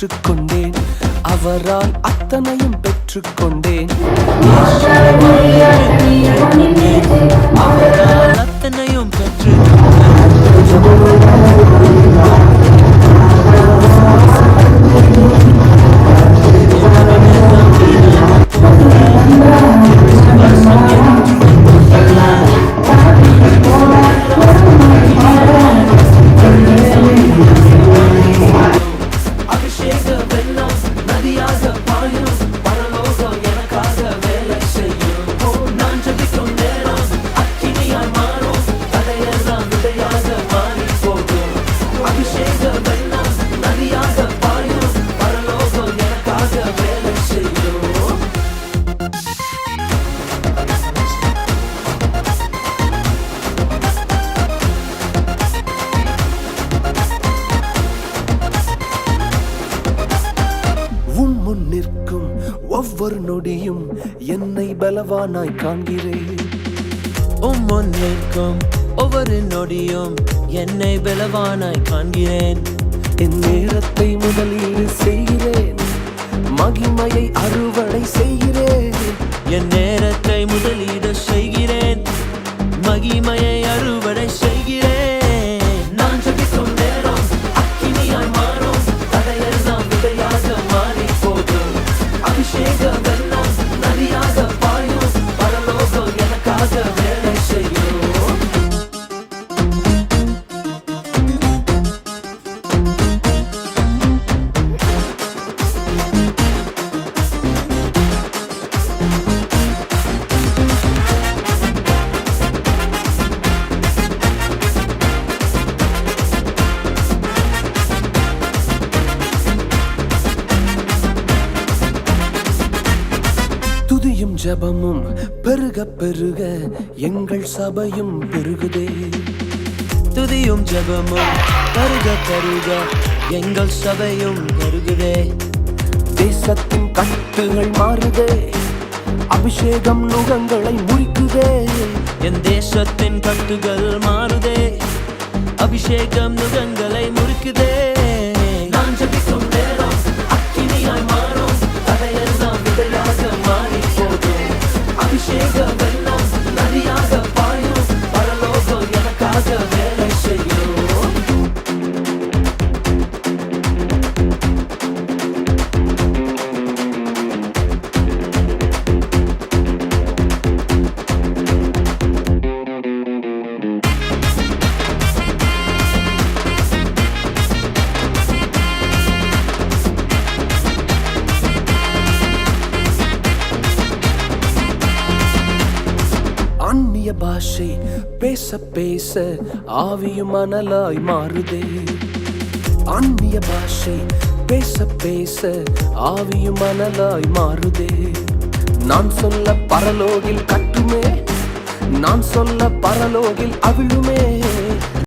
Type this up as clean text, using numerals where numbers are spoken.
ஏற்றுக்கொண்டேன், அவரால் அத்தனையும் பெற்றுக்கொண்டேன். அவரால் அத்தனையும் பெற்று நிற்கும் ஒவ்வொரு நொடியும் என்னை பலவானாய் காண்கிறேன். முன் நிற்கும் ஒவ்வொரு நொடியும் என்னை பலவானாய் காண்கிறேன். என் நேரத்தை முதலீடு செய்கிறேன், மகிமையை அறுவடை செய்கிறேன். என் நேரத்தை முதலீடு செய்கிறேன், மகிமையை அறுவடை செய்கிறேன். நான் ஜெபிக்கும் நேரம் அக்கினியாய் மாறும், தடையெல்லாம் விதையாக மாறி போகும். அபிஷேக வெள்ளம் நதியாக பாயும், பரலோகம் எனக்காக வேலை செய்யும். துதியும் ஜபமும் பெருக பெருக எங்கள் சபையும் பெருகுதே. துதியும் ஜபமும் பெருக பெருக எங்கள் சபையும் பெருகுதே. தேசத்தின் கட்டுகள் மாறுதே, அபிஷேகம் நுகங்களை முறிக்குதே. என் தேசத்தின் கட்டுகள் மாறுதே, அபிஷேகம் நுகங்களை முறிக்குதே. நான் ஜெபிக்கும் நேரம் அக்கினியாய் மாறும், தடையெல்லாம் விதையாக மாறி போகும். அபிஷேக வெள்ளம் நதியாக பாயும், பரலோகம் எனக்காக வேலை செய்யும். அந்நிய பாஷை பேச பேச ஆவியும் மணலாய் மாறுதே. அந்நிய பாஷை பேச பேச ஆவியும் மணலாய் மாறுதே. நான் சொல்ல பரலோகில் கட்டுமே, நான் சொல்ல பரலோகில் அவிழுமே.